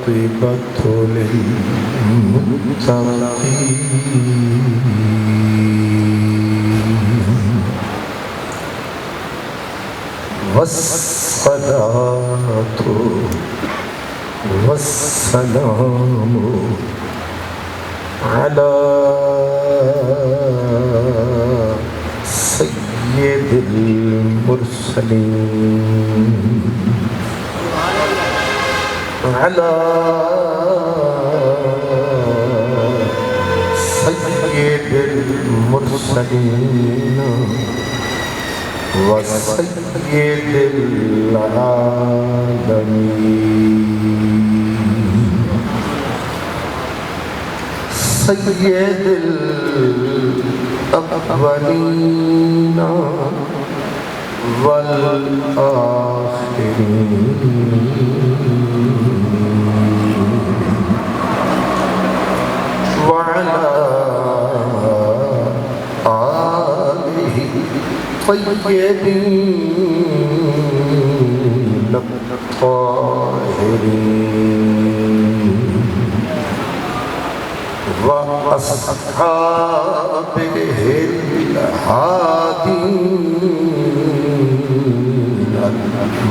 والعاقبة للمتقين والصلاة والسلام على سيد المرسلين على سيد المرسلين وسيد العالمين سيد الأولين والآخرين وعلى آله الطيبين الطاهرين وأصحابه الهادين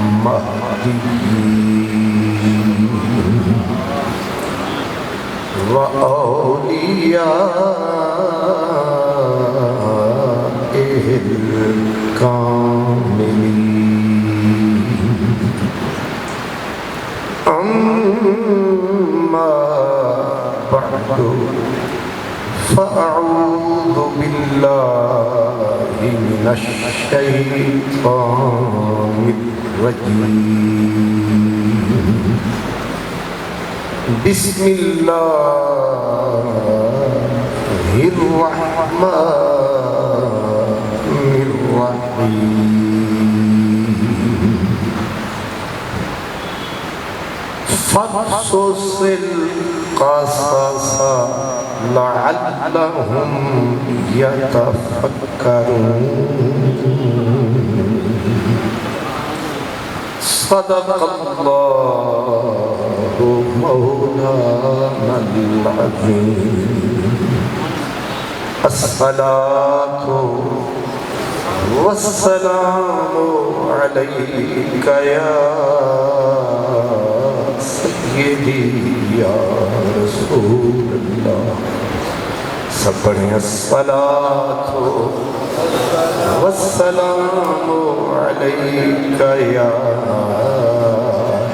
المهديين وأوليائه الكاملين أما بعد فأعوذ بالله من الشيطان الرجيم بسم الله الرحمن الرحيم فاقصص القصص لعلهم يتفكرون صدق الله مولانا العظيم الصلاة والسلام عليك يا سيدي يا رسول الله سب پڑھیں الصلاة والسلام عليك يا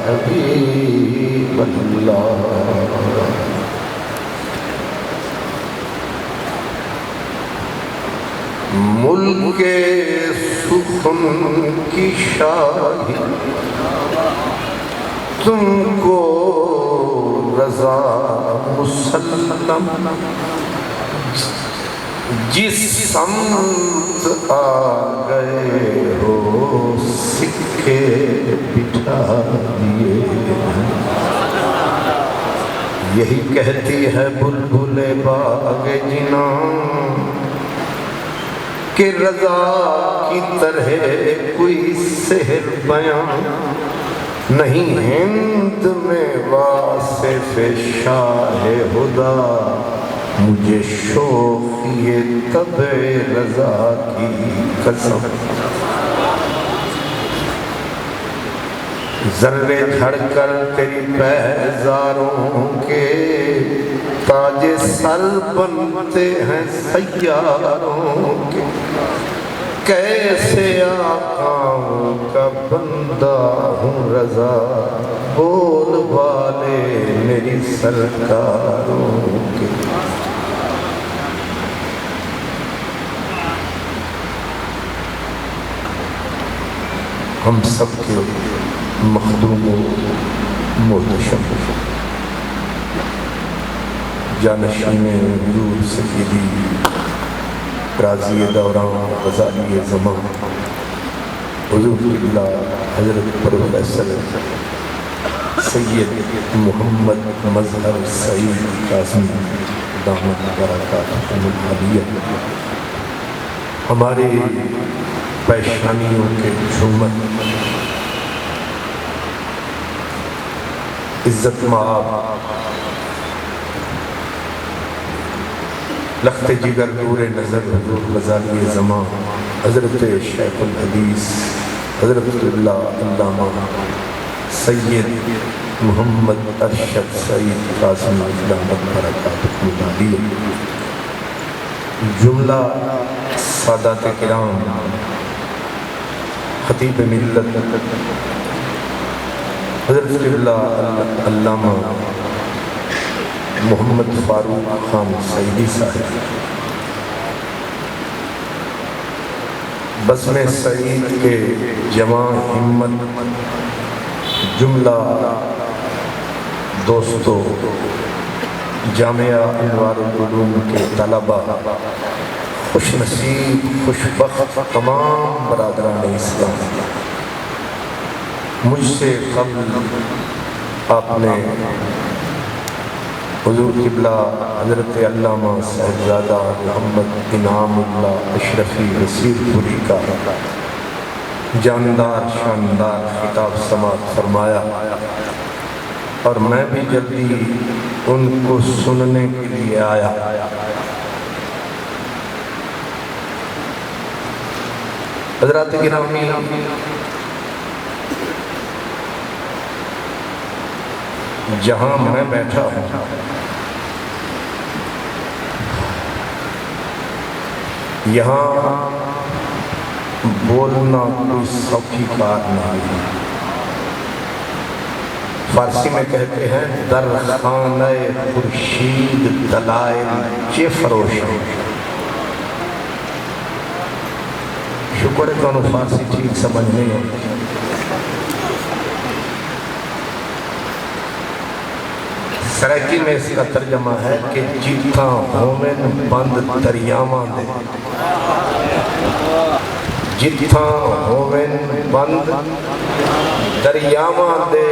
حبيب الله ملک سخن کی شاہی تم کو رضا مسلم جس سمت آ گئے ہو سکے بٹھا دیے یہی کہتی ہے بلبل باغ جناں کہ رضا کی طرح کوئی سحر بیان نہیں ہند میں واصف شاہ خدا مجھے شوق یہ طبع رضا کی قسم ذرے جھڑ کر تیری پیزاروں کے تاج سر بنتے ہیں سیاروں کے کیسے آقاؤں کا بندہ ہوں رضا بول والے میری سرکاروں کے ہم سب کے مخدوم و محتشم جانشین حضور سیدی راضی دوران غزالی زمان حضور اللہ حضرت پروفیسر سید محمد مظہر سعید قاسمی دامت برکاتہم العالیہ ہمارے پیشانیوں کے جھومر عزت مآب لخت جگر نور نظر حضور غزالی زمان حضرت شیخ الحدیث حضرت اللہ علامہ سید محمد ارشد سعید قاسم علامت برکاتہ عالیہ، جملہ سادات کرام، خطیب ملت حضرت اللہ علامہ محمد فاروق خان سعیدی صاحب، بزم سعید کے جواں ہمت جملہ دوستو، جامعہ انوار العلوم کے طلبہ، خوش نصیب خوش بخت تمام برادران اسلام، مجھ سے قبل آپ نے حضور قبلہ حضرت علامہ صاحبزادہ محمد انعام اللہ اشرفی وسیر پوری کا جاندار شاندار خطاب سماعت فرمایا، اور میں بھی جلدی ان کو سننے کے لیے آیا۔ حضرات گرامی، جہاں میں بیٹھا ہوں یہاں بولنا کوئی سوکھی بات نہیں، فارسی میں کہتے ہیں در خانہ خورشید دلائل چے فروشاں۔ شکر ہے کہ فارسی ٹھیک سمجھ نہیں ہے۔ سرائکی میں اس کا ترجمہ ہے کہ جتھاں ہومن بند دریاواں دے، جتھاں ہومن بند دریاواں دے،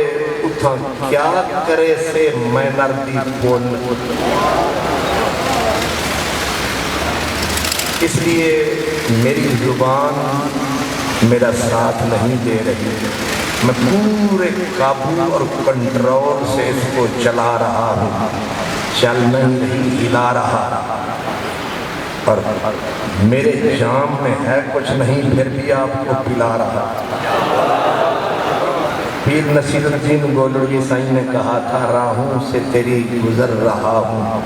اتھاں کیا کرے سے میں نردی بول۔ اس لیے میری زبان میرا ساتھ نہیں دے رہی، میں پورے قابو اور کنٹرول سے اس کو چلا رہا ہوں، چلنا نہیں ہلا رہا، اور میرے جام میں ہے کچھ نہیں پھر بھی آپ کو پلا رہا۔ پیر نصیر الدین گولڑی سائیں نے کہا تھا راہوں سے تیری گزر رہا ہوں،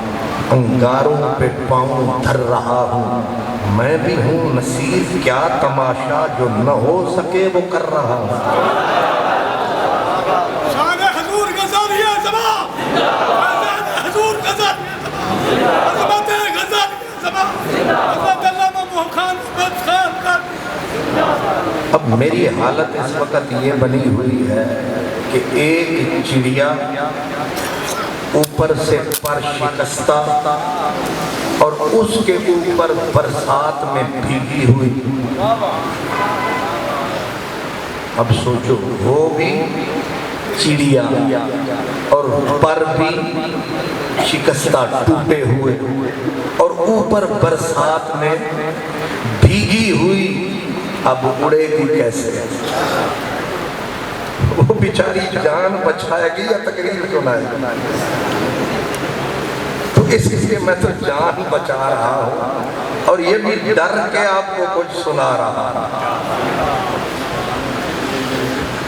انگاروں پہ پاؤں دھر رہا ہوں، میں بھی ہوں نصیر کیا تماشا جو نہ ہو سکے وہ کر رہا ہوں۔ شان حضور غزالی زمان، حضور غزالی زمان، عظمت غزالی زمان، حضرت علامہ محمد خان کا۔ اب میری حالت اس وقت یہ بنی ہوئی ہے کہ ایک چڑیا اوپر سے پر شکستہ اور اس کے اوپر برسات میں بھیگی ہوئی۔ اب سوچو، وہ بھی چڑیا اور پر بھی شکستہ ٹوٹے ہوئے اور اوپر برسات میں بھیگی ہوئی، اب اڑے گی کیسے؟ وہ بیچاری جان بچائے گی یا تقریر سنائے گی؟ تو اس لیے میں تو جان بچا رہا ہوں اور یہ بھی ڈر کے آپ کو کچھ سنا رہا ہوں،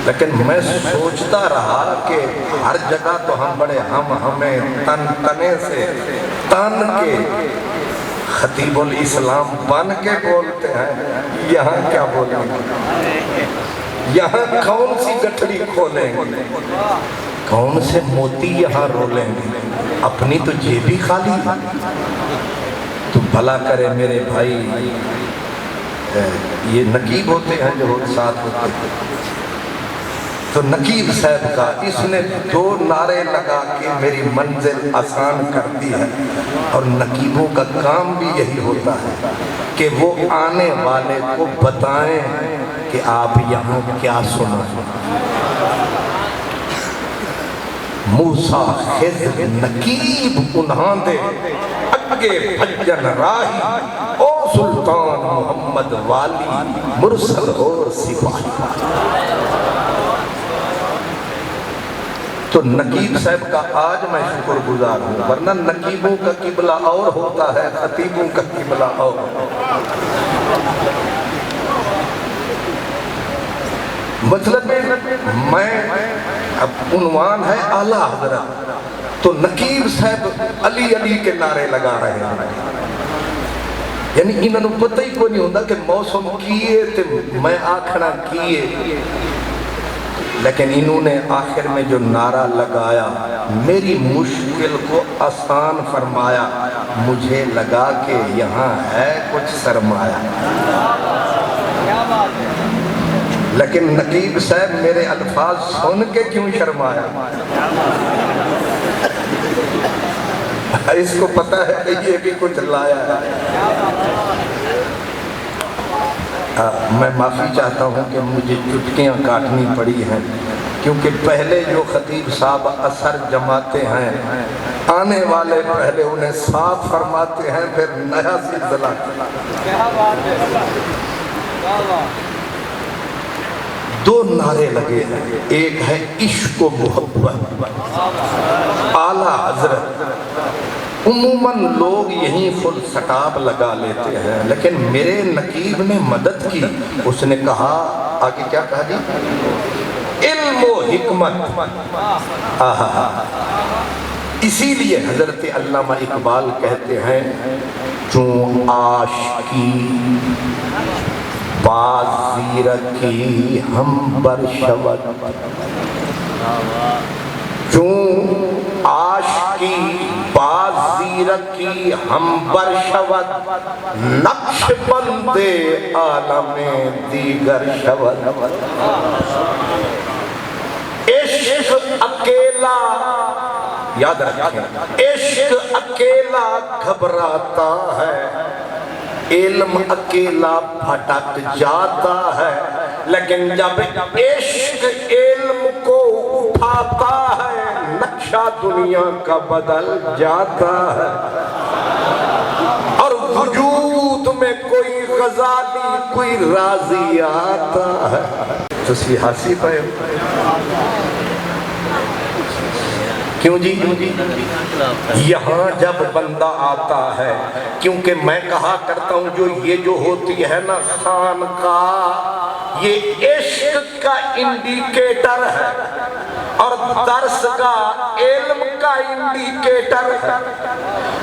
لیکن میں سوچتا رہا کہ ہر جگہ تو ہم بڑے ہمیں تن تنے سے تن کے خطیب الاسلام بن کے بولتے ہیں، یہاں کیا بولیں گے؟ یہاں کون سی گٹھڑی کھولیں گے؟ کون سے موتی یہاں رولیں گے؟ اپنی تو جیبی خالی ہے۔ تو بھلا کرے میرے بھائی، یہ نقیب ہوتے ہیں جو ساتھ ہوتے ہیں، تو نقیب صاحب کا اس نے 2 نعرے لگا کے میری منزل آسان کر دی ہے، اور نقیبوں کا کام بھی یہی ہوتا ہے کہ وہ آنے والے کو بتائیں کہ آپ یہاں کیا سنا۔ موسیٰ خضر نقیب انہاں دے اگے بھجن راہی، او سلطان محمد والی مرسل اور سپاہی۔ تو نقیب صاحب کا آج میں شکر گزار ہوں، ورنہ نقیبوں کا قبلہ اور ہوتا ہے، خطیبوں کا قبلہ اور مطلب میں اب عنوان ہے اعلیٰ حضرت، تو نقیب صاحب علی علی کے نعرے لگا رہے ہیں، یعنی انہوں نے پتہ ہی کوئی نہیں ہوتا کہ موسم کیے تے میں آکھنا کیے، لیکن انہوں نے آخر میں جو نعرہ لگایا میری مشکل کو آسان فرمایا، مجھے لگا کہ یہاں ہے کچھ سرمایہ، لیکن نقیب صاحب میرے الفاظ سن کے کیوں شرمایا؟ اس کو پتہ ہے کہ یہ بھی کچھ لایا ہے۔ میں معافی چاہتا ہوں کہ مجھے چٹکیاں کاٹنی پڑی ہیں، کیونکہ پہلے جو خطیب صاحب اثر جماتے ہیں آنے والے پہلے انہیں صاف فرماتے ہیں، پھر نیا سلسلہ۔ دو نعرے لگے ہیں، ایک ہے عشق و محبت، اعلیٰ حضرت۔ عموماً لوگ یہیں فل سٹاپ لگا لیتے ہیں، لیکن میرے نقیب نے مدد کی، اس نے کہا، آگے کیا کہا جی؟ علم و حکمت۔ اسی لیے حضرت علامہ اقبال کہتے ہیں، چون عاشقی بازی رکھی ہم بر شود، چون عاشقی بازی رکھی ہم بر شود، نقش بند عالم دیگر شود۔ عشق اکیلا، یاد رکھیں، عشق اکیلا گھبراتا ہے، علم اکیلا بھٹک جاتا ہے، لیکن جب عشق علم کو اٹھاتا ہے نقشہ دنیا کا بدل جاتا ہے، اور وجود میں کوئی غزالی کوئی رازی آتا ہے۔ تو سیاسی پہ کیوں جی؟ یہاں جب بندہ آتا ہے، کیونکہ میں کہا کرتا ہوں جو یہ جو ہوتی ہے نا خانقاہ، یہ عشق کا انڈیکیٹر ہے اور درس کا علم کا انڈیکیٹر ہے،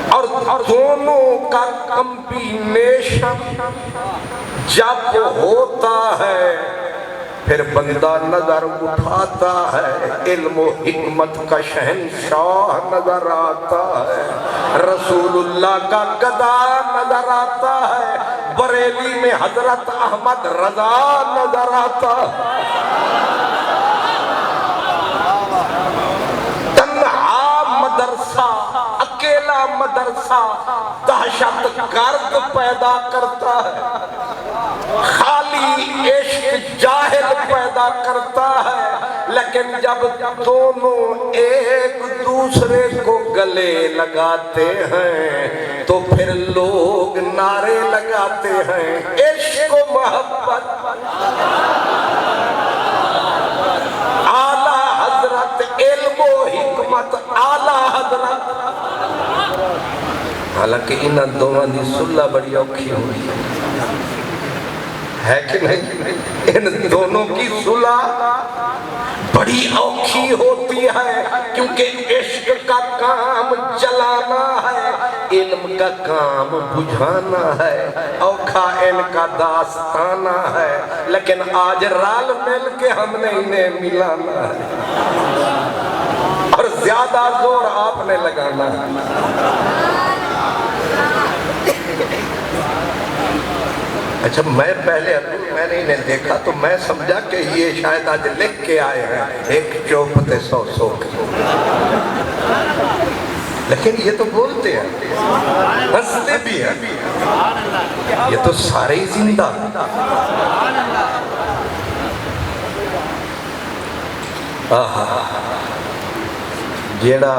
اور دونوں کا کمبینیشن جب ہوتا ہے پھر بندہ نظر اٹھاتا ہے، علم و حکمت کا شہنشاہ نظر آتا ہے، رسول اللہ کا گدا نظر آتا ہے، بریلی میں حضرت احمد رضا نظر آتا ہے۔ تنہا مدرسہ، اکیلا مدرسہ دہشت گرد پیدا کرتا ہے، خالی عشق جاہل پیدا کرتا ہے، لیکن جب دونوں ایک دوسرے کو گلے لگاتے ہیں تو پھر لوگ نعرے لگاتے ہیں، عشق و محبت، اعلیٰ حضرت، علم و حکمت، اعلیٰ حضرت۔ حالانکہ انہاں دونوں دی صلح بڑی اوکھی ہوئی ہے کہ نہیں؟ ان دونوں کی صلح بڑی اوکھی ہوتی ہے، کیونکہ عشق کا کام جلانا ہے، علم کا کام بجھانا ہے، اوکھا ان کا داستانہ ہے، لیکن آج رال مل کے ہم نے انہیں ملانا ہے، اور زیادہ زور آپ نے لگانا ہے۔ اچھا، میں پہلے میں نے انہیں دیکھا تو میں سمجھا کہ یہ شاید آج لکھ کے آئے ہیں ایک چوپتے 100 لیکن یہ تو بولتے ہیں، ہنستے بھی ہیں، یہ تو سارے ہی زندہ۔ جیڑا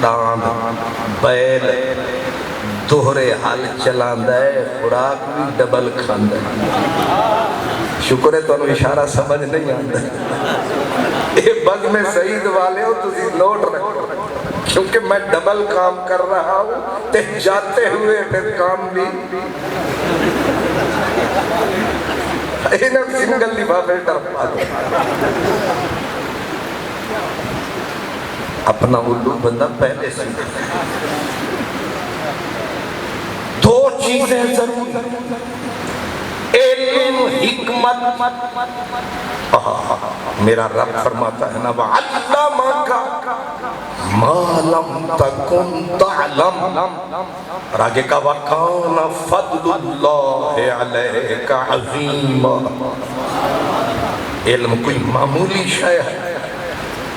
داند بیل دوہرے حال چلاندہ ہے، خوراک بھی ڈبل کھاندہ ہے۔ شکر ہے تو انہوں اشارہ سمجھ نہیں آندہ ہے۔ اے بگ میں سعید والے ہو تسی نوٹ رکھو، کیونکہ میں ڈبل کام کر رہا ہوں تے جاتے ہوئے پھر کام بھی سنگل لفافے ٹرپا دو۔ اپنا اردو بندہ پہلے سے دو چیزیں ضرور، علم حکمت۔ میرا رب فرماتا ہے نا وَعَلَّمَكَ مَا لَمْ تَكُنْ تَعْلَمْ، اور آگے کا وَكَانَ فَضْلُ اللَّهِ عَلَيْكَ عَظِيمًا۔ علم کوئی معمولی شے ہے۔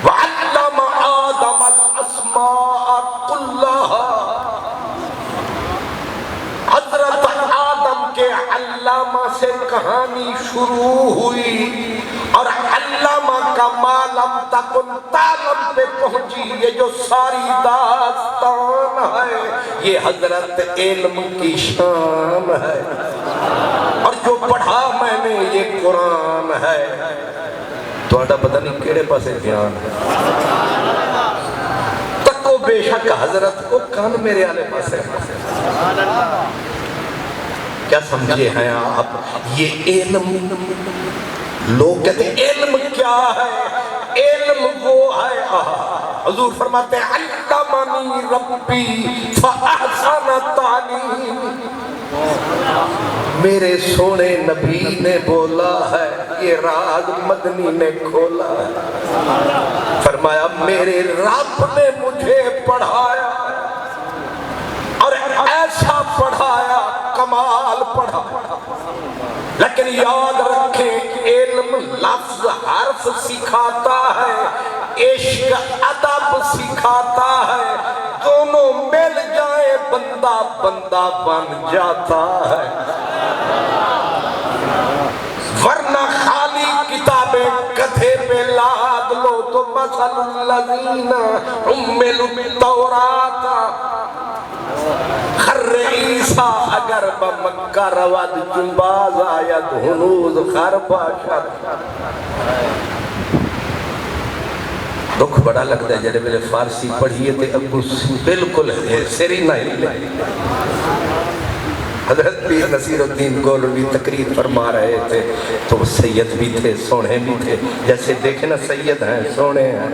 وَعَلَّمَ آدَمَ الْأَسْمَاءَ كُلَّهَا، حضرت آدم کے علامہ سے کہانی شروع ہوئی اور علامہ کا معلم تکن تعلم پہ پہنچی۔ یہ جو ساری داستان ہے یہ حضرت علم کی شان ہے، اور جو پڑھا میں نے یہ قرآن ہے۔ تو اڈا پتہ نہیں کیڑے پاسے دھیان ہے، تکو بے شک حضرت کو کان میرے آلے پاسے ہے۔ کیا سمجھے ہیں آپ؟ یہ علم، لوگ کہتے ہیں علم کیا ہے؟ علم وہ ہے، حضور فرماتے ہیں علمنی ربی فاحسن تعلیم، میرے سونے نبی نے بولا ہے، یہ راز مدنی نے کھولا ہے۔ فرمایا میرے رب نے مجھے پڑھایا اور ایسا پڑھایا کمال پڑھا۔ لیکن یاد رکھیں علم لفظ حرف سکھاتا ہے، عشق ادب سکھاتا ہے، دونوں مل جائیں بندہ بندہ بن جاتا ہے۔ ورنہ خالی کتابیں گدھے پہ لاد لو تو مثل الذین حملوا التوراۃ خر عیسیٰ، اگر بمکہ رواد جنباز آیت ہنوز خربا شد۔ دکھ بڑا لگتا ہے جڑے میرے فارسی پڑھیے تھے اب بالکل سری نہ ہلے۔ حضرت پیر نصیر الدین گولوی تقریر فرما رہے تھے تو وہ سید بھی تھے، سونے بھی تھے، جیسے دیکھیں نا سید ہیں سونے ہیں۔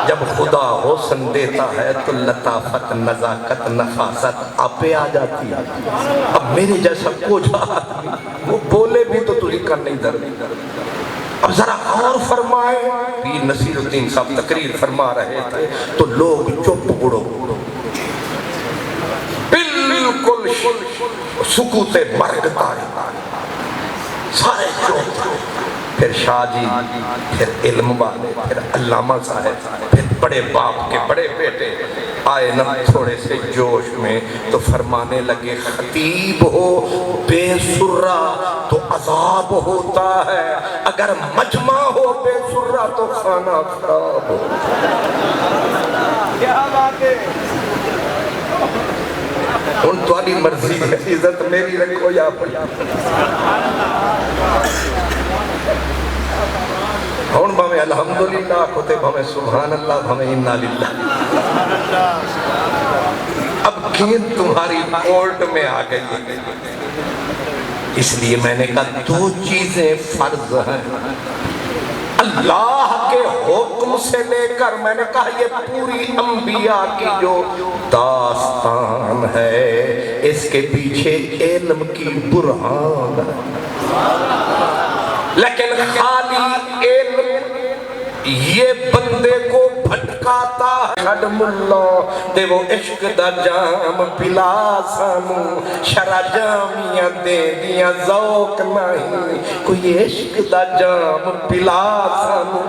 جب خدا حسن دیتا ہے تو لطافت نزاکت نفاست آپے آ جاتی ہے۔ اب میرے جیسا کوجا آدمی وہ بولے بھی تو تجھے کر نہیں در۔ اب ذرا اور فرمائے، پیر نصیر الدین صاحب تقریر فرما رہے تھے تو لوگ چپ گڑو بالکل سکوت مرگ تاری، سارے چپ۔ پھر شاہ جی، پھر علم والے، پھر علامہ صاحب، پھر بڑے باپ کے بڑے بیٹے آئے نا تھوڑے سے جوش میں تو فرمانے لگے خطیب ہو بے سرہ تو عذاب ہوتا ہے، اگر مجمع ہو بے سرہ تو کھانا خراب ہو۔ کیا بات ہے! ان توالی مرضی ہے، عزت میری رکھو یا اپنی۔ ہون بھامے الحمدللہ کھوتے بھامے سبحان اللہ بھامے انا للہ۔ اب گیند تمہاری کورٹ میں آ گئی، اس لیے میں نے کہا دو چیزیں فرض ہیں۔ اللہ کے حکم سے لے کر میں نے کہا یہ پوری انبیاء کی جو داستان ہے اس کے پیچھے علم کی برہان ہے، لیکن خالی علم یہ بندے کو بھٹکاتا ہے۔ چھڑ ملا دے وہ عشق دا جام پلا سانو، شرع جامیاں دے دیاں ذوق نہیں، کوئی عشق دا جام پلا سانو۔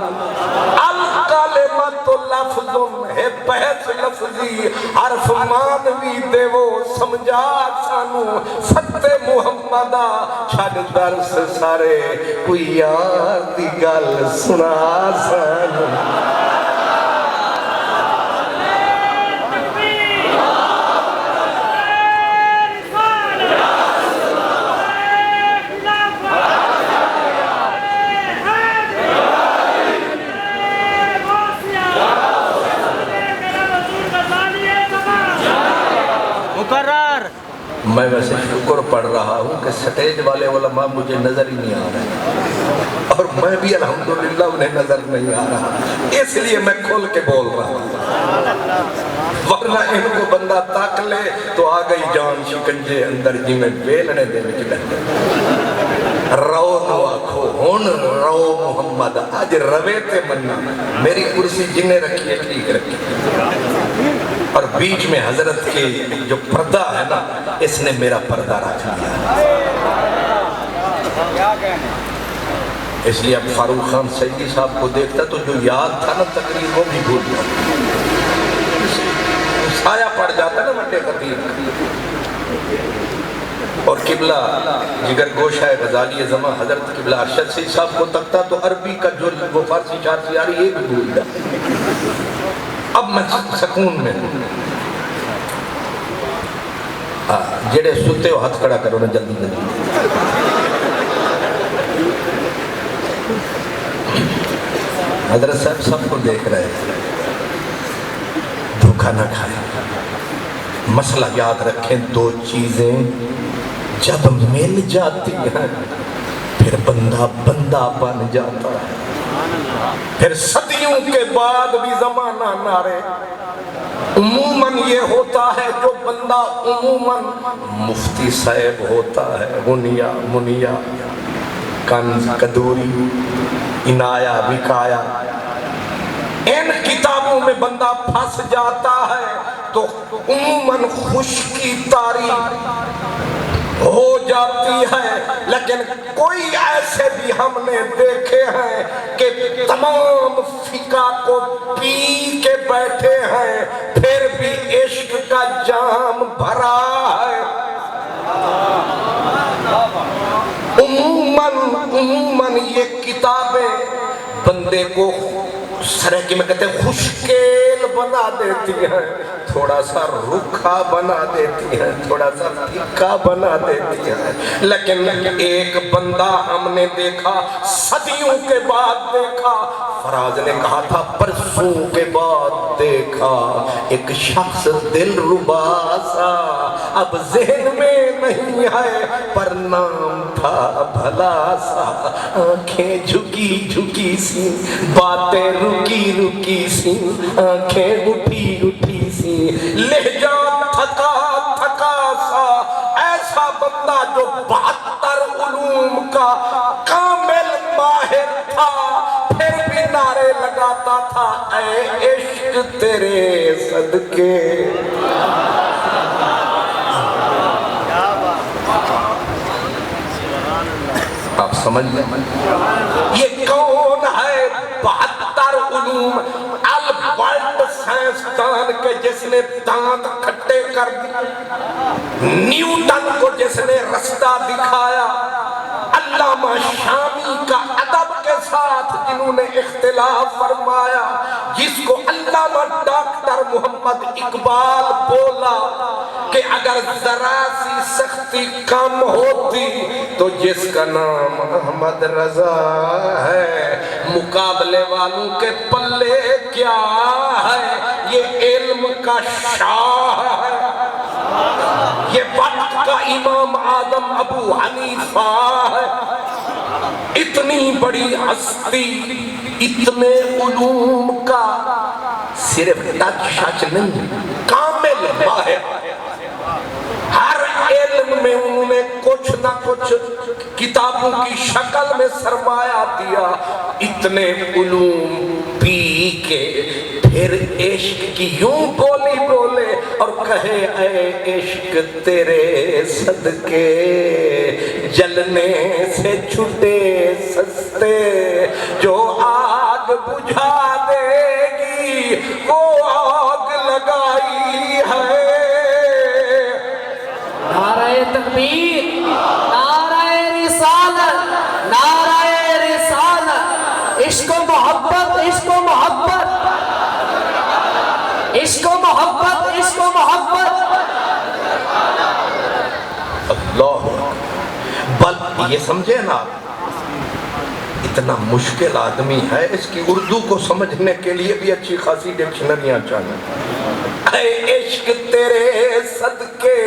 الکلمۃ لفظ ہے بحث لفظی، حرف مانوی دے وہ سمجھا سانو، فتح محمدہ چھڑ درس سارے، کوئی یار دی گل سنا سانو۔ میں ویسے شکر پڑھ رہا ہوں کہ سٹیج والے علماء مجھے نظر ہی نہیں آ رہے، اور میں بھی الحمدللہ انہیں نظر نہیں آ رہا، اس لیے میں کھول کے بول رہا ہوں، ورنہ ان کو بندہ تاک لے تو آ گئی جان شکنجے اندر جی میں بیلنے دینے کی لگتا رو تو آکھو ہون رو محمد آج روے تے مننا، میری کرسی جنہیں رکھی ہے ٹھیک رکھی ہے، اور بیچ میں حضرت کے جو پردہ ہے نا اس نے میرا پردہ رکھ دیا، اس لیے اب فاروق خان سیدی صاحب کو دیکھتا تو جو یاد تھا نا تقریر وہ بھی بھول جاتا، سایہ پڑ جاتا نا بڑے خطیب، اور قبلہ جگر گوشہ غزالی زمان حضرت قبلہ ارشد سید صاحب کو تکتا تو عربی کا جو وہ فارسی چارسی آ رہی یہ بھی بھول جاتا۔ اب میں سکون میں ہوں، جڑے ستے ہو ہاتھ کھڑا کرو نا جلدی جلدی، حضرت صاحب سب کو دیکھ رہے ہیں، دھوکہ نہ کھائیں، مسئلہ یاد رکھیں، دو چیزیں جب مل جاتی ہیں پھر بندہ بندہ بن جاتا ہے، پھر صدیوں کے بعد بھی زمانہ نہ رہے، عموماً یہ ہوتا ہے جو بندہ عموماً مفتی صاحب ہوتا ہے، غنیہ منیہ کنز قدوری عنایہ بکایا، ان کتابوں میں بندہ پھنس جاتا ہے تو عموماً خشکی طاری ہو جاتی ہے، لیکن کوئی ایسے بھی ہم نے دیکھے ہیں کہ تمام فقہ کو پی کے بیٹھے ہیں پھر بھی عشق کا جام بھرا ہے، عموماً یہ کتابیں بندے کو سرکی میں کہتے ہیں خوشکیل بنا دیتی ہیں، تھوڑا سا رکھا بنا دیتی ہیں، تھوڑا سا پھیکا بنا دیتی ہیں، لیکن ایک بندہ ہم نے دیکھا صدیوں کے بعد دیکھا، فراز نے کہا تھا پرسوں کے بعد دیکھا، ایک شخص دل ربا سا اب ذہن میں نہیں ہے پر نام تھا بھلا سا، آنکھیں جھکی جھکی سی باتیں رکی رکی سی، آنکھیں اٹھی اٹھی سی لہجہ تھکا تھکا سا، ایسا بندہ جو 72 علوم کا کامل ماہر تھا پھر بھی نعرے لگاتا تھا اے عشق تیرے صدقے، آپ سمجھ لیں یہ کون ہے 72 علوم، البرٹ سائنسدان کے جس نے دانت کھٹے کر دی، نیوٹن کو جس نے رستہ دکھایا، علامہ شامی کا ادب کے ساتھ جنہوں نے اختلاف فرمایا، جس کو علامہ ڈاکٹر محمد اقبال بولا کہ اگر ذرا سی سختی کم ہوتی تو جس کا نام احمد رضا ہے مقابلے والوں کے پلے کیا ہے، یہ علم کا شاہ ہے، یہ وقت کا امام اعظم ابو حنیفہ ہے، اتنی بڑی ہستی، اتنے علوم کا صرف ٹچ شچ نہیں، کامل ماہر، ہر علم میں انہوں نے کچھ نہ کچھ کتابوں کی شکل میں سرمایہ دیا، اتنے علوم پی کے پھر عشق کی یوں بولی بولے اور کہے اے عشق تیرے صدقے جلنے سے چھٹے سستے، جو آگ بجھا دے گی وہ آگ لگائی ہے، نعرہ تکبیر، نعرہ رسالت، نعرہ رسالت، عشق و محبت، عشق و محبت، عشق و محبت، عشق و محبت، اللہ بل یہ سمجھے نا اتنا مشکل آدمی ہے، اس کی اردو کو سمجھنے کے لیے بھی اچھی خاصی ڈکشنریاں چاہیے، اے عشق تیرے صدقے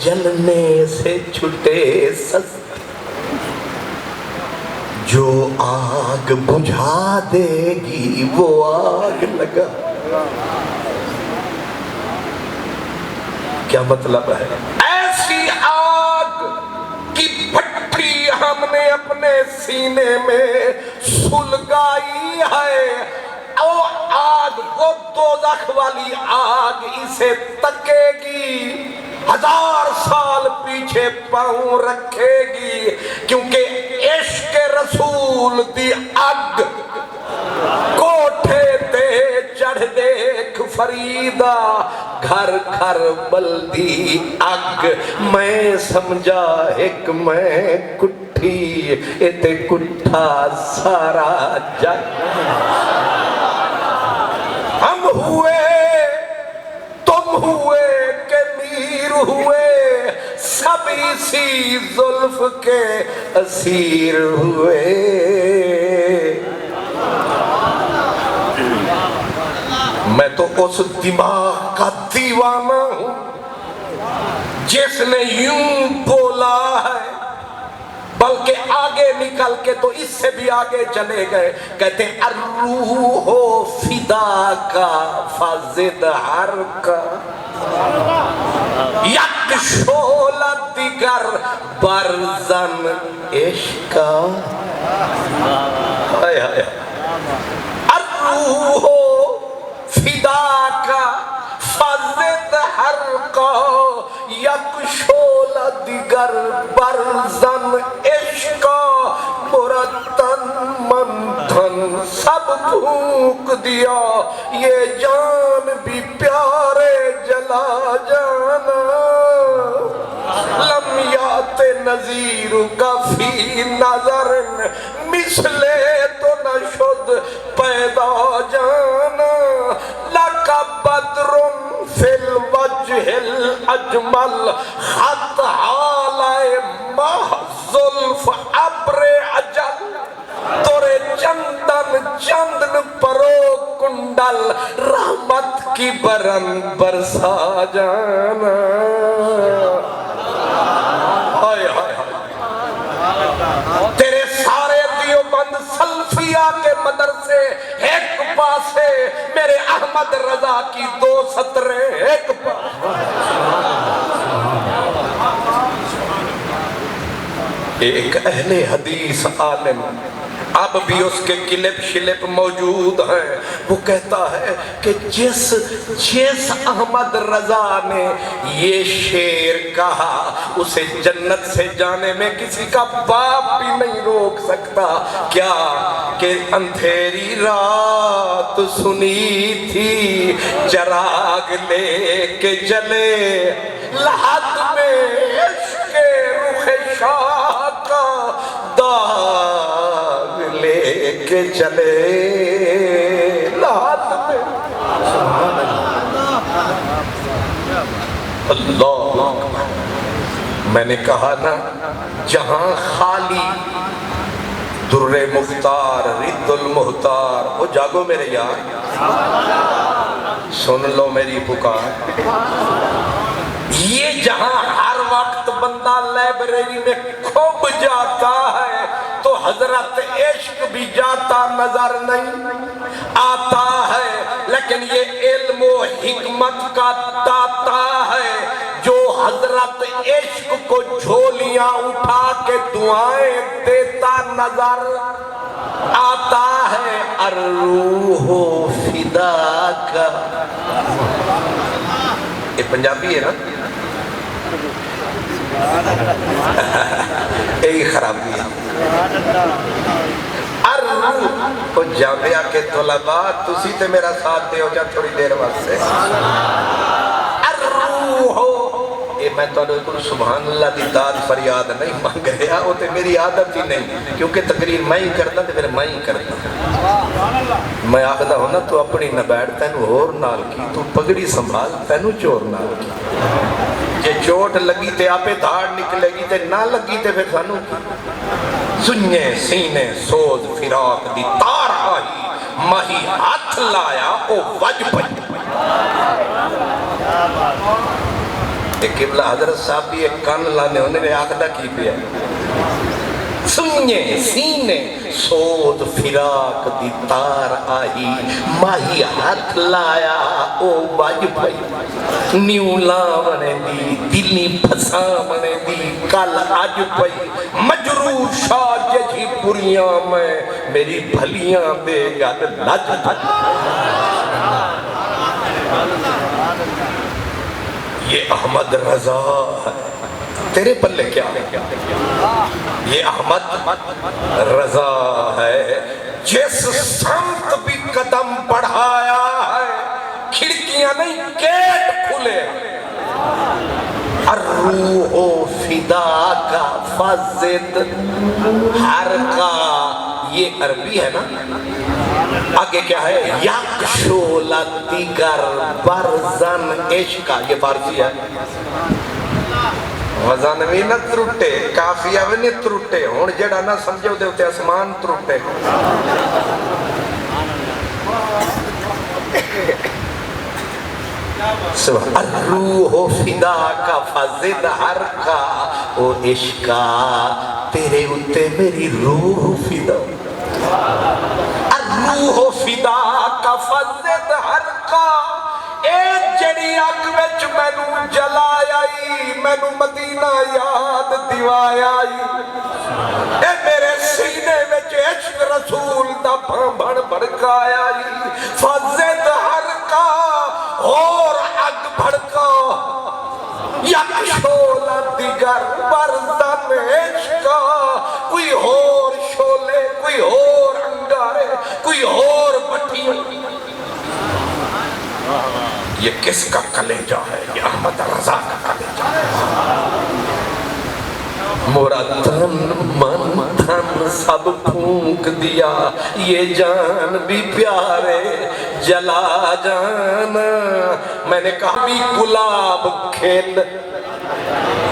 جلنے سے چھٹے سستے جو آگ بجھا دے گی وہ آگ لگا. کیا مطلب ہے؟ ایسی آگ کی بھٹی ہم نے اپنے سینے میں سلگائی ہے. او آگ وہ دوزخ والی آگ اسے تکے گی، 1000 سال پیچھے پاؤں رکھے گی، کیونکہ عشق رسول دی اگ کوٹھے تے چڑھ دیکھ فریدا، گھر گھر بلدی اگ. میں سمجھا ایک میں کٹھی اتے کٹھا سارا جگ. ہم ہوئے تم ہوئے کہ میر ہوئے، سب اسی زلف کے اسیر ہوئے. میں تو اس دماغ کا دیوانہ ہوں جس نے یوں بولا ہے، بلکہ آگے نکل کے تو اس سے بھی آگے چلے گئے. کہتے ہیں الروح فدا کا فزد ہر کا، یک شعلہ دیگر برزن عشقا. الروح فدا کا فزد ہر کا، یک شعلہ دیگر برزن عشقا. مرتن منتھن سب پھونک دیا، یہ جان بھی پیارے جلا جانا. لم یات نظیر کا فی نظر، مثلے تو نہ شد پیدا جانا. لکا بدر فی الوجہ الاجمل، خط حالہ ماہ زلف ابر اجل. تورے چندن چندن پرو کنڈل، رحمت کی برن برسا جانا. تیرے سارے دیوبند سلفیہ کے مدرسے ایک پاسے، میرے احمد رضا کی 2 سطریں ایک پاسے. ایک اہل حدیث عالم اب بھی اس کے کلپ شلپ موجود ہیں، وہ کہتا ہے کہ جس احمد رضا نے یہ شعر کہا اسے جنت سے جانے میں کسی کا باپ بھی نہیں روک سکتا. کیا کہ اندھیری رات سنی تھی چراغ لے کے جلے، لحد میں عشق رخ شاہ کا داغ لے کے چلے. لحد میں اللہ. میں نے کہا نا جہاں خالی در مختار رد المختار. وہ جاگو میرے یار، سن لو میری پکار. یہ جہاں ہر وقت بندہ لائبریری میں کھوب جاتا ہے تو حضرت عشق بھی جاتا نظر نہیں آتا ہے. لیکن یہ علم و حکمت کا داتا ہے جو حضرت عشق کو جھولیاں اٹھا کے دعائیں دیتا نظر آتا ہے. الروح فدا کا، یہ پنجابی ہے نا، یہی خرابی ہے. الروح جامعہ کے طلباء تسی تے میرا ساتھ دے ہو جا تھوڑی دیر واسطے. الروح یہ میں تو سبحان اللہ دی داد فریاد نہیں مانگ رہا، وہ تے میری عادت ہی نہیں، کیونکہ تقریر میں ہی کرتا تے پھر میں ہی کرتا. میں آخدا ہونا تو اپنی نہ بیٹھ تینو اور نال کی، تو پگڑی سنبھال تینو چور نال کی. جے چوٹ لگی تے آپے دھاڑ نکلے گی تے نہ لگی تے پھر سانو کی. سنجے سینے سوز فراق دی تار آئی، مہی ہاتھ لایا او وج پئی. قبلہ حضرت صاحب بھی ایک کان لانے انہیں نے آخدہ کی پیا سننے سینے سود فراق دی تار آئی ماہی ہاتھ لایا او باج پئی نیو لاونے دی دلی پھسا منے دی کل آج پئی مجرور شاہ ججی پوریاں میں میری بھلیاں دے گل نج یہ احمد رضا ہے تیرے پلے کیا ہے یہ احمد رضا ہے جس سمت بھی قدم بڑھایا ہے کھڑکیاں نہیں گیٹ کھلے الروح فدا کا فزد ہر کا یہ عربی ہے نا آگے کیا ہے یکشول دیگر برزن عشقہ یہ فارسی ہے وزن بھی نہ ترٹے کافیہ بھی نہیں ترٹے ہون جڑا نہ سمجھو دے ہوتے اسمان ترٹے الروح فدا کا فزد ہر کا او عشقہ تیرے ہوتے میری روح فدا الروح فدا کا فزد ہر کا اے جڑی اگ وچ مینوں جلایا مینوں مدینہ یاد دیوایا اے میرے سینے وچ عشق رسول دا بھڑ بھڑکایا فزد ہر کا اور اگ بھڑکا یک شولہ دیگر برزن عشقہ کوئی اور شولے کوئی اور انگارے کوئی اور بٹھیاں یہ کس کا کلیجہ ہے یہ احمد رضا کا کلیجہ ہے مورا تن من دھن سب پھونک دیا یہ جان بھی پیارے جلا جانا میں نے کہا بھی گلاب کھیل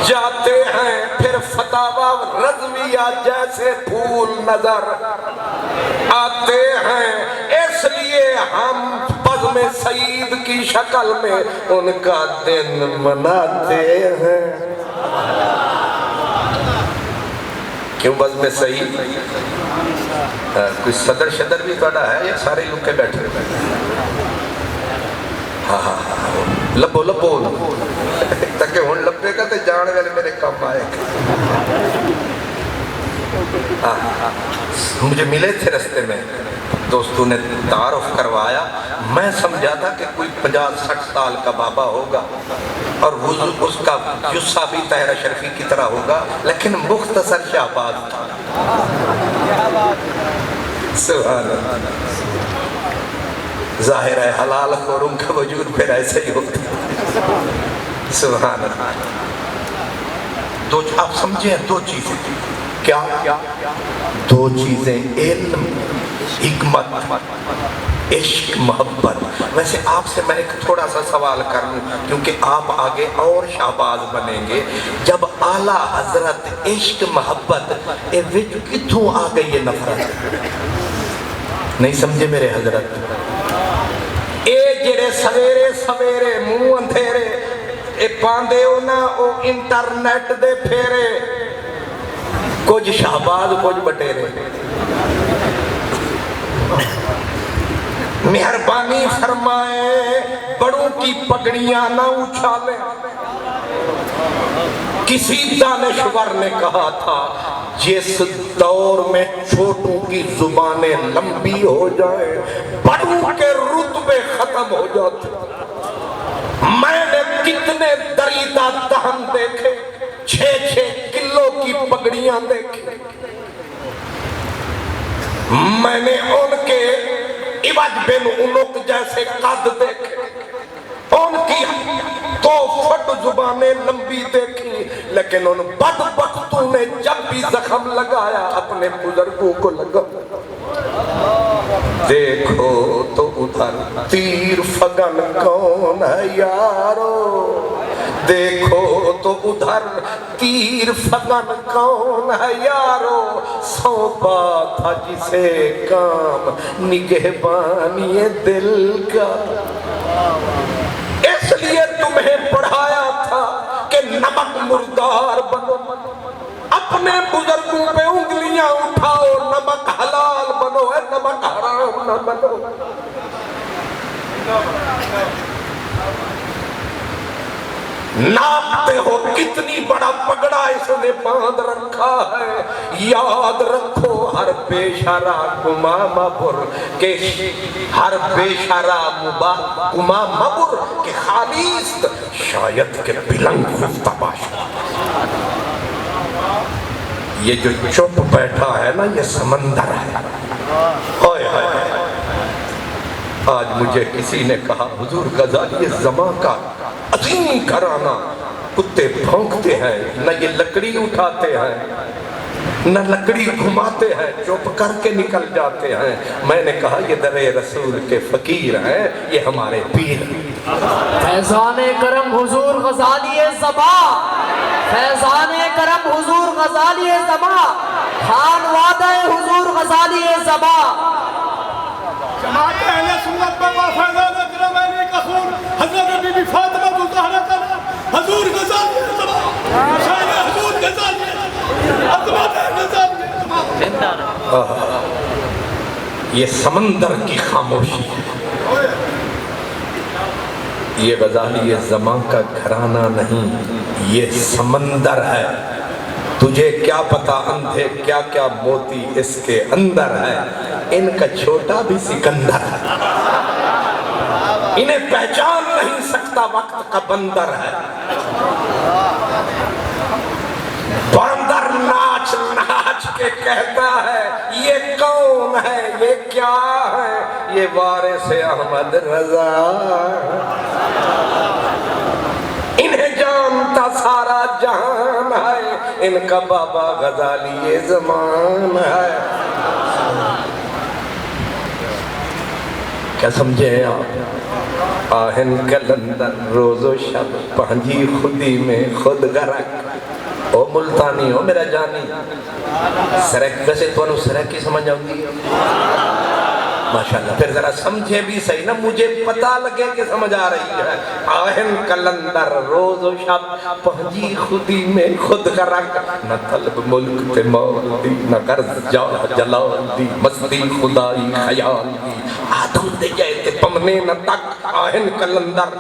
جاتے ہیں پھر فتاوہ رضویہ جیسے پھول نظر آتے ہیں اس لیے ہم بزم سعید کی شکل میں ان کا دن مناتے ہیں کیوں بزم سعید کوئی صدر شدر بھی بڑا ہے یا سارے لوگ کے بیٹھے ہاں ہاں لبو لبو تاکہ ہون لبے کا تے جان والے میرے کام آئے مجھے ملے تھے رستے میں دوستوں نے تعارف کروایا میں سمجھا تھا کہ کوئی 50-60 سال کا بابا ہوگا اور اس کا جسہ بھی طاہرہ شریفی کی طرح ہوگا لیکن مختصر شہباز تھا سبحان اللہ ظاہر ہے حلال خوروں کا وجود پھر ایسے ہی ہوتا سبحان اللہ آپ سمجھیں دو چیزیں کیا دو چیزیں علم حکمت عشق محبت ویسے آپ سے میں ایک تھوڑا سا سوال کر لوں کیونکہ آپ آگے اور شہباز بنیں گے جب اعلیٰ حضرت عشق محبت اے وچ کتھوں آ گئی یہ نفرت نہیں سمجھے میرے حضرت اے جڑے سویرے سویرے منہ اندھیرے اے پاندے ہونا او انٹرنیٹ دے پھیرے کچھ شہباز کچھ بٹیرے مہربانی فرمائے بڑوں کی پگڑیاں نہ اچھالیں کسی دانشور نے کہا تھا جس دور میں چھوٹوں کی زبانیں لمبی ہو جائیں بڑوں کے رتبے ختم ہو جاتے میں نے کتنے دریدہ دہن دیکھے 6-6 کلو کی پگڑیاں دیکھے میں نے ان کے عوج بن انق جیسے قد دیکھے ان کی 2 فٹ زبانیں لمبی دیکھی لیکن ان بدبختوں نے جب بھی زخم لگایا اپنے بزرگوں کو لگا دیکھو تو ادھر تیر فگن کون ہے یارو دیکھو تو ادھر تیر فگن کون ہے یارو سونپا تھا جسے کام نگہبانی دل کا اس لیے تمہیں پڑھایا تھا مردار بنو، اپنے بزرگوں پہ انگلیاں اٹھاؤ، نمک حلال بنو، نمک حرام نہ بنو۔ ناپتے ہو کتنی بڑا پگڑا اس نے باندھ رکھا ہے، یاد رکھو ہر بے شرع گما مبر کہ ہر بے شرع گما مبر کہ خالیست شاید کہ بلند خفتہ باشد۔ یہ جو چپ بیٹھا ہے نا یہ سمندر ہے۔ ہائے ہائے، آج مجھے کسی نے کہا حضور غزالی زماں کا عظیم گھرانہ، کتے بھونکتے ہیں، نہ یہ لکڑی اٹھاتے ہیں نہ لکڑی گھماتے ہیں، چپ کر کے نکل جاتے ہیں۔ میں نے کہا یہ در رسول کے فقیر ہیں، یہ ہمارے پیر ہیں۔ فیضان کرم حضور غزالی زباں، فیضان کرم حضور غزالی زباں، خان وعدہ حضور غزالی زباں۔ جماعت اہل سنت پر فیضان اکرم علی کا خون، حضرت بی بی فاطمہ الزہرا کا نام، حضور غزالی زباں، شان حضور غزالی زباں، عظمت غزالی زباں۔ یہ سمندر کی خاموشی ہے، یہ غزالی زماں کا گھرانہ نہیں، یہ سمندر ہے۔ تجھے کیا پتا اندھے کیا کیا موتی اس کے اندر ہے، ان کا چھوٹا بھی سکندر ہے، انہیں پہچان نہیں سکتا وقت کا بندر ہے۔ بندر ناچ ناچ کے کہتا ہے یہ کون ہے، یہ کیا ہے، یہ وارث احمد رضا، انہیں جانتا سارا جہان ہے، ان کا بابا غزالی زمان ہے۔ کیا سمجھے آپ؟ آہن کلندر روز و شب پہنجی خودی میں خود غرق، او ملتانی ہو میرا جانی، سرک ویسے تو انہوں سرک کی سمجھ آؤں گی ماشاءاللہ، پھر ذرا سمجھے بھی صحیح نا، مجھے پتا لگے کہ سمجھ آ رہی ہے۔ آہن کلندر روز و شب پہنجی خودی میں خود غرق، نہ طلب ملک تے مول دی، نہ غرض جلال دی، مستی خدائی خیال دی، آدم دے جائے تے پمنے نہ تک۔ آہن کلندر،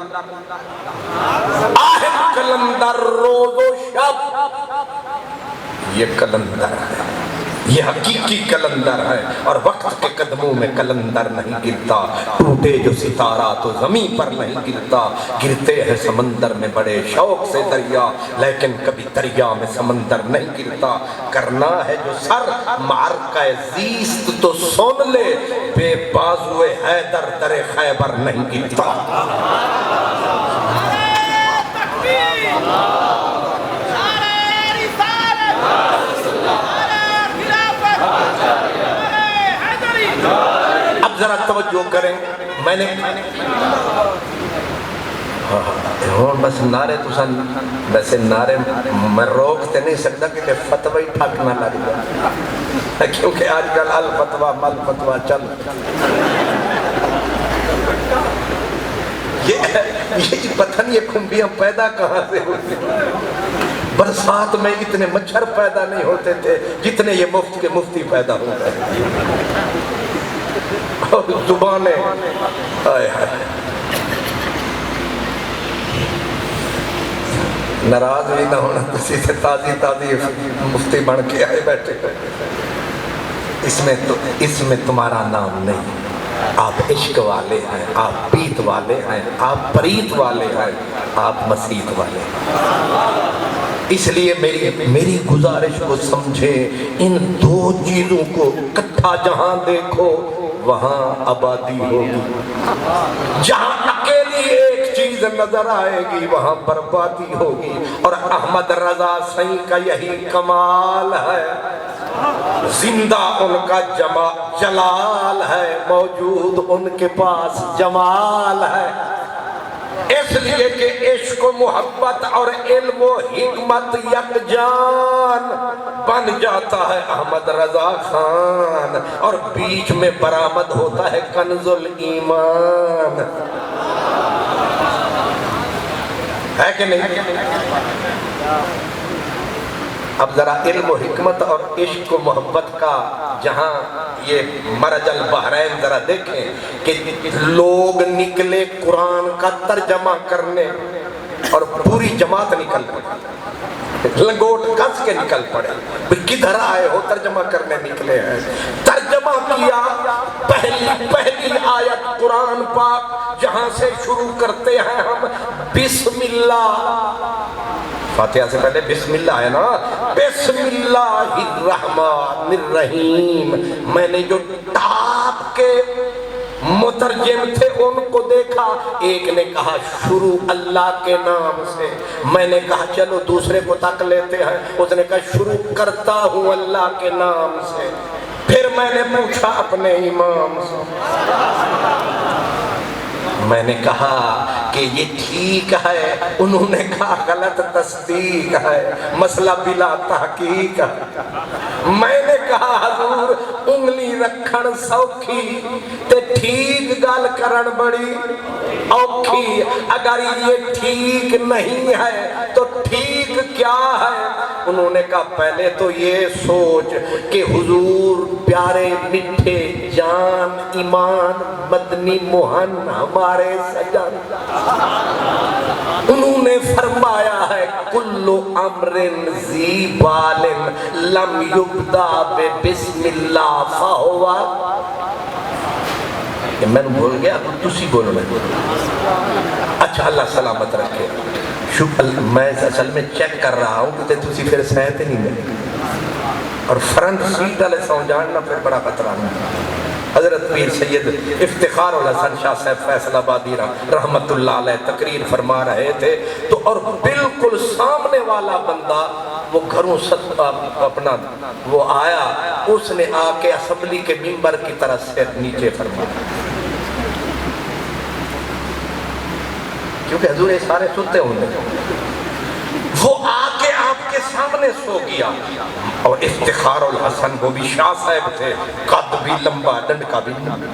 آہن کلندر روز و شب، یہ کلندر ہے، یہ حقیقی کلندر ہے، اور وقت کے قدموں میں کلندر نہیں گرتا۔ ٹوٹے جو ستارہ تو زمین پر نہیں گرتا، گرتے ہیں سمندر میں بڑے شوق سے دریا، لیکن کبھی دریا میں سمندر نہیں گرتا۔ کرنا ہے جو سر معرکہ زیست تو سن لے، بے بازوئے حیدر در خیبر نہیں گرتا۔ اب ذرا توجہ کریں، میں نے بس نعرے تو سن، ویسے نعرے میں روکتے نہیں سکتا کہ فتوی ٹھاکنا لگ جائے، کیونکہ آج کل الفتوہ مل فتوہ چل۔ یہ پتہ نہیں یہ کھمبیاں پیدا کہاں سے ہوتی، برسات میں اتنے مچھر پیدا نہیں ہوتے تھے جتنے یہ مفت کے مفتی پیدا ہوتے ہیں، اور زبانیں آئے ہیں۔ ناراض بھی نہ ہونا، کسی سے تازی تازی مفتی بن کے آئے بیٹھے، اس میں تمہارا نام نہیں، آپ عشق والے ہیں، آپ پیت والے ہیں، آپ پریت والے ہیں، آپ مسیت والے ہیں۔ اس لیے میری گزارش کو سمجھے، ان دو چیزوں کو کٹھا جہاں دیکھو وہاں آبادی ہوگی، جہاں اکیلی ایک چیز نظر آئے گی وہاں بربادی ہوگی، اور احمد رضا سائیں کا یہی کمال ہے، زندہ ان کا جلال ہے، موجود ان کے پاس جمال ہے، اس لیے کہ عشق و محبت اور علم و حکمت یکجان بن جاتا ہے احمد رضا خان، اور بیچ میں برآمد ہوتا ہے کنز الایمان، ہے کہ نہیں؟ اب ذرا علم و حکمت اور عشق و محبت کا جہاں یہ مرج البحرین ذرا دیکھیں کہ لوگ نکلے قرآن کا ترجمہ کرنے اور پوری جماعت نکل پڑے، لنگوٹ کس کے نکل پڑے، کدھر آئے ہو؟ ترجمہ کرنے نکلے ہیں۔ ترجمہ کیا پہلی آیت قرآن پاک جہاں سے شروع کرتے ہیں ہم، بسم اللہ، فاتحہ سے پہلے بسم اللہ ہے نا، بسم اللہ الرحمن الرحیم۔ میں نے جو ٹاپ کے مترجم تھے ان کو دیکھا، ایک نے کہا شروع اللہ کے نام سے، میں نے کہا چلو دوسرے کو تک لیتے ہیں، اس نے کہا شروع کرتا ہوں اللہ کے نام سے۔ پھر میں نے پوچھا اپنے امام سے، میں نے کہا کہ یہ ٹھیک ہے، انہوں نے کہا غلط تصدیق ہے، مسئلہ بلا تحقیق ہے۔ میں نے کہا حضور انگلی رکھن سوکھی تے ٹھیک گل کرن بڑی اوکھی، اگر یہ ٹھیک نہیں ہے تو ٹھیک کیا ہے؟ انہوں نے کہا پہلے تو یہ سوچ کہ حضور پیارے میٹھے جان ایمان مدنی موہن ہمارے سجن، انہوں نے فرمایا ہے کل امر ذی بال لم یبدا بسم اللہ فہوا، میں نے بول گیا تسی بولو، میں اچھا اللہ سلامت رکھے۔ میں اصل میں چیک کر رہا ہوں کہ تسی پھر سہتے نہیں میں، اور فرنٹ سیٹ والے سو جاننا پھر بڑا خطرہ نہیں۔ حضرت پیر سید افتخار الحسن شاہ صاحب فیصل آبادی رحمت اللہ علیہ تقریر فرما رہے تھے تو اور بالکل سامنے والا بندہ وہ گھروں اپنا وہ آیا، اس نے آ کے اسمبلی کے ممبر کی طرح سر نیچے فرمایا، کیونکہ حضور یہ سارے سنتے ہوں گے، وہ آ کے آپ کے سامنے سو گیا۔ اور افتخار الحسن وہ بھی شاہ صاحب تھے، قد بھی لمبا ڈنڈکا بھی لمبا،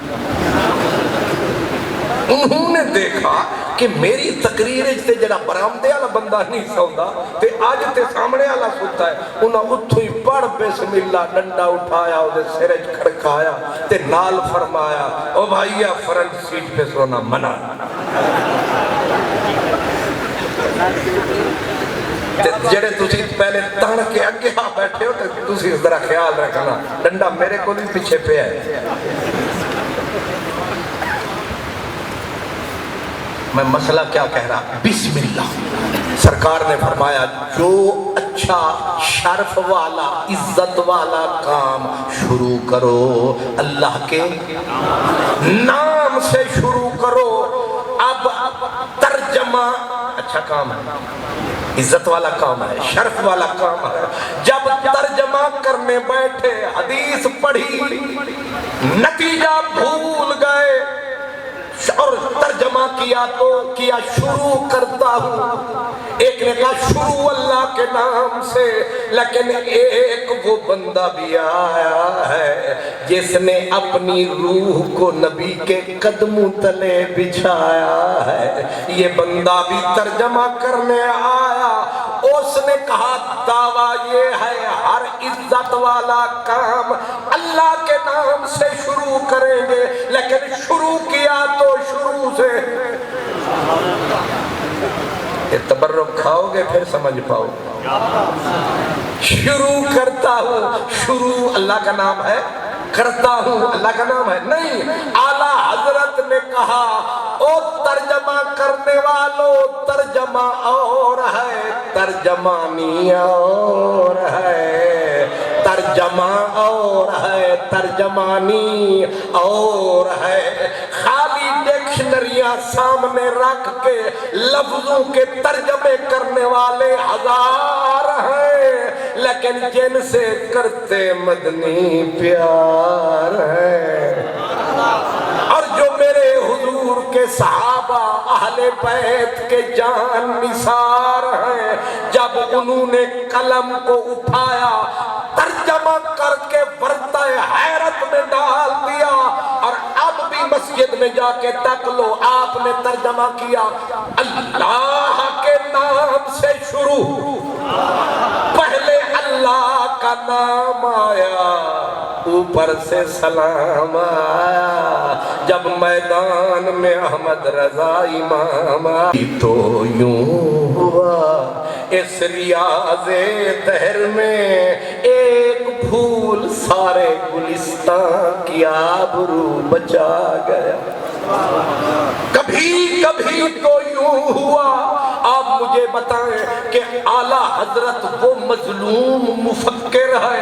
انہوں نے دیکھا کہ میری تقریر تے جڑا برامدے والا بندہ نہیں سوندا تے آج تے سامنے والا سوتا ہے، انہاں اتھوں ہی پڑھ بسم اللہ ڈنڈا اٹھایا او دے سر وچ کھڑکایا تے نال فرمایا او بھائیا فرنٹ سیٹ پہ سونا منع۔ جڑے تسی پہلے تن کے اگے آ بیٹھے ہو تو تسی ذرا خیال رکھنا ڈنڈا میرے کو بھی پیچھے پہ ہے۔ میں مسئلہ کیا کہہ رہا، بسم اللہ، سرکار نے فرمایا جو اچھا شرف والا عزت والا کام شروع کرو اللہ کے نام سے شروع کرو۔ اب ترجمہ اچھا کام ہے، عزت والا کام ہے، شرف والا کام ہے، جب ترجمہ کرنے بیٹھے حدیث پڑھی نتیجہ بھول گئے اور ترجمہ کیا تو کیا شروع کرتا ہوں، ایک نے کہا شروع اللہ کے نام سے، لیکن ایک وہ بندہ بھی آیا ہے جس نے اپنی روح کو نبی کے قدموں تلے بچھایا ہے، یہ بندہ بھی ترجمہ کرنے آیا، اس نے کہا دعویٰ یہ ہے ہر عزت والا کام اللہ کے نام سے شروع کریں گے، لیکن شروع کیا تو شروع سے، تبرک کھاؤ گے پھر سمجھ پاؤ، شروع کرتا ہوں، شروع اللہ کا نام ہے، کرتا ہوں اللہ کا نام ہے نہیں، اعلیٰ حضرت نے کہا او ترجمہ کرنے والوں ترجمہ اور ہے ترجمانی اور ہے، ترجمہ اور ہے ترجمانی اور ہے، خالی ڈکشنریاں سامنے رکھ کے لفظوں کے ترجمے کرنے والے ہزار ہیں، لیکن جن سے کرتے مدنی پیار ہے، اور جو میرے حضور کے صحابہ اہل بیت کے جان نثار ہیں، جب انہوں نے قلم کو اٹھایا ترجمہ کر کے ورطہ حیرت میں ڈال دیا، اور اب بھی مسجد میں جا کے تک لو آپ نے ترجمہ کیا اللہ کے نام سے شروع شروع پہلے اللہ کا نام آیا اوپر سے سلام آیا جب میدان میں احمد رضا امام آئی تو یوں ہوا اس ریاض دہر میں ایک پھول سارے گلستان کی آبرو بچا گیا کبھی کبھی تو یوں ہوا آپ مجھے بتائیں کہ اعلیٰ حضرت وہ مظلوم مفکر ہے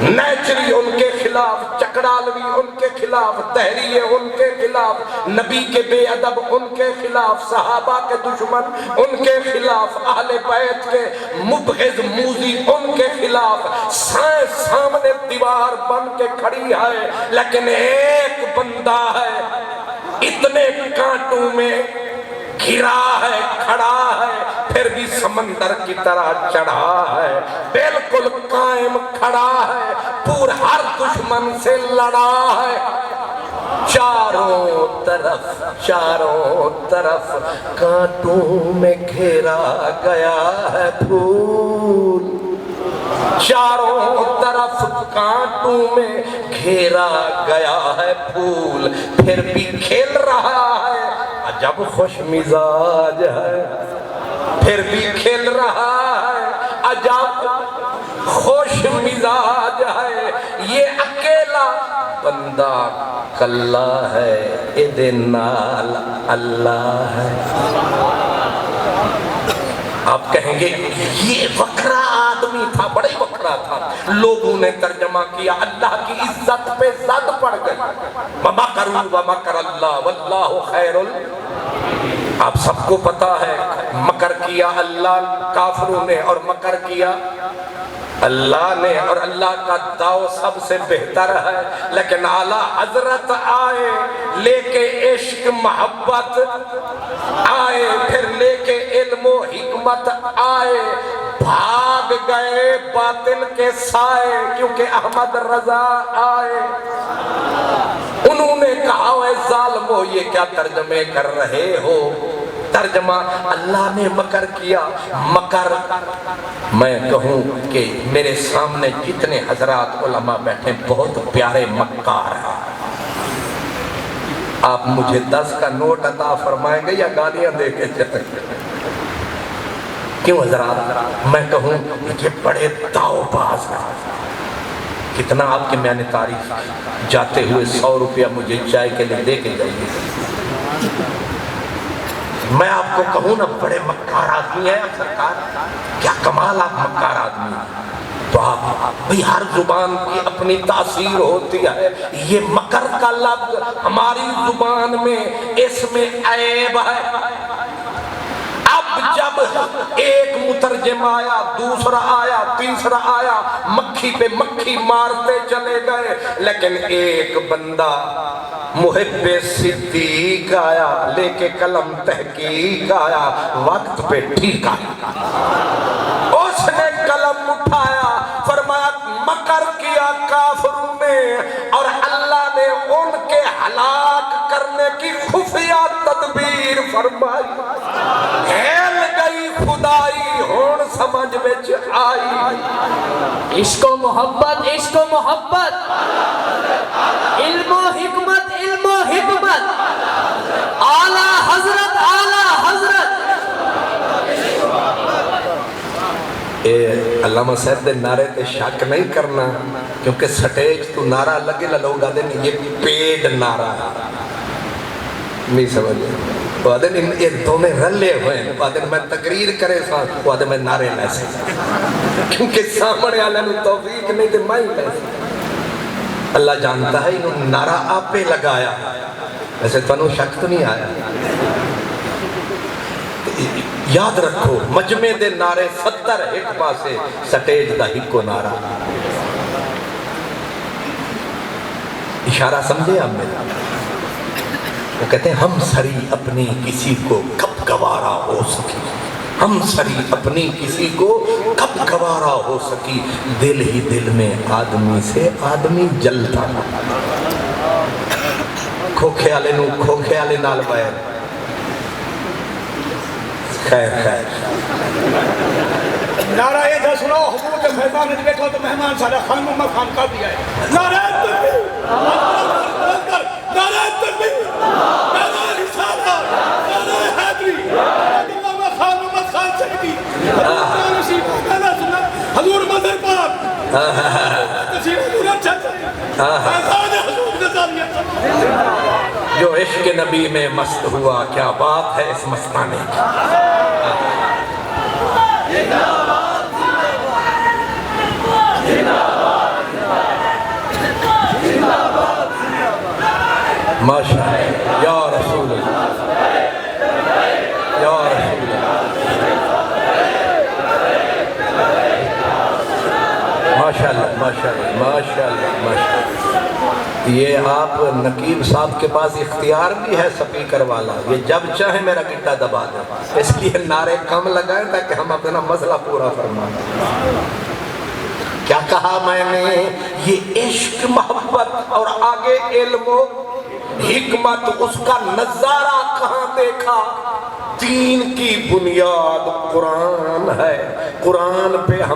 نیچری ان کے خلاف چکڑالوی ان کے خلاف تحریہ ان کے خلاف نبی کے بے ادب ان کے خلاف صحابہ کے دشمن ان کے خلاف اہل بیت کے مبغض موذی ان کے خلاف سامنے دیوار بن کے کھڑی ہے لیکن ایک بندہ ہے اتنے کانٹوں میں گھرا ہے کھڑا ہے پھر بھی سمندر کی طرح چڑھا ہے بالکل قائم کھڑا ہے پور ہر دشمن سے لڑا ہے چاروں طرف کانٹوں میں گھیرا گیا ہے پھول چاروں طرف کانٹوں میں گھیرا گیا ہے پھول پھر بھی کھیل رہا ہے عجب خوش مزاج ہے پھر بھی کھیل رہا ہے عجب خوش مزاج ہے یہ اکیلا بندہ کلا ہے ادھے نال اللہ ہے آپ کہیں گے یہ وکرا آدمی تھا بڑے وکرا تھا لوگوں نے ترجمہ کیا اللہ کی عزت پہ زد پڑ گئی وَمَكَرُوا وَمَكَرَ اللَّهُ وَاللَّهُ خَيْرُ آپ سب کو پتا ہے مکر کیا اللہ کافروں نے اور مکر کیا اللہ نے اور اللہ کا داؤ سب سے بہتر ہے لیکن اعلیٰ حضرت آئے لے کے عشق محبت آئے پھر لے کے علم و حکمت آئے بھاگ گئے باطل کے سائے کیونکہ احمد رضا آئے انہوں نے کہا اے ظالمو یہ کیا ترجمے کر رہے ہو ترجمہ اللہ نے مکر کیا مکر میں کہوں کہ میرے سامنے جتنے حضرات علماء بیٹھے بہت پیارے مکار ہیں آپ مجھے 10 کا نوٹ عطا فرمائیں گے یا گالیاں دے کے چلیں کیوں حضرات میں کہوں یہ بڑے داؤ باز ہیں کتنا آپ کی میں نے تعریف جاتے ہوئے 100 روپیہ مجھے چائے کے لئے دے کے جائیے میں آپ کو کہوں نا بڑے مکار آدمی ہیں سرکار کیا کمال آپ مکار آدمی ہیں تو آپ بھئی ہر زبان کی اپنی تاثیر ہوتی ہے یہ مکر کا لفظ ہماری زبان میں اس میں عیب ہے اب جب ایک مترجم آیا دوسرا آیا تیسرا آیا مکھی پہ مکھی مارتے چلے گئے لیکن ایک بندہ محب صدیق آیا لے کے قلم تحقیق آیا وقت پہ ٹھیک آیا اس نے قلم اٹھایا فرمایا مکر کیا کافروں نے اور اللہ نے ان کے ہلاک کرنے کی خفیہ تدبیر فرمائی ہل گئی خدائی ہون سمجھ بچ آئی عشق و محبت علم و حکمت اعلیٰ حضرت علامہ صاحب دے نعرے تے شک نہیں کرنا کیونکہ سٹیج تو نعرہ لگے لوگ آدھے یہ پیڈ نعرہ نہیں سمجھے وہ آدھے یہ دونوں رلے ہوئے ہیں وہ آدھے میں تقریر کرے وہ آدھے میں نعرے لے سکتا کیونکہ سامنے آلے نے توفیق نہیں دے میں ہی لے سکتا اللہ جانتا ہے انہوں نے نعرہ آپ پہ لگایا ویسے تنہوں شک تو نہیں آیا یاد رکھو مجمع دے نعرے 70 ایک پاسے سٹیج دا ہکو نعرہ اشارہ سمجھے ہم نے وہ کہتے ہیں ہم سری اپنی کسی کو کب گوارا ہو سکی ہم سری اپنی کسی کو کب گوارا ہو سکی دل ہی دل میں آدمی سے آدمی جلتا کھوکھے آلے نو کھوکھے آلے نال بیر خیر خیر نعرہ یہ تھا سنو حضور کے مہمان نے بیٹھو تو مہمان سارا خان محمد خان کا دیا ہے نعرہ تکبیر نعرہ تکبیر نعرہ رسالہ نعرہ حیدری علامہ خان محمد خان سیدی حضور مظہر پاک تشریف حضور اچھا آزاد حضور غزالیہ جو عشق نبی میں مست ہوا کیا بات ہے اس مستانے کی ماشاءاللہ یا رسول اللہ یا رسول اللہ ماشاءاللہ ماشاءاللہ ماشاءاللہ ماشاءاللہ یہ آپ نقیب صاحب کے پاس اختیار بھی ہے سپیکر والا یہ جب چاہیں میرا گٹا دبا دیں اس لیے نعرے کم لگائیں تاکہ ہم اپنا مسئلہ پورا فرمائیں کیا کہا میں نے یہ عشق محبت اور آگے علم و حکمت اس کا نظارہ کہاں دیکھا دین کی بنیاد قرآن ہے قرآن پہ ہم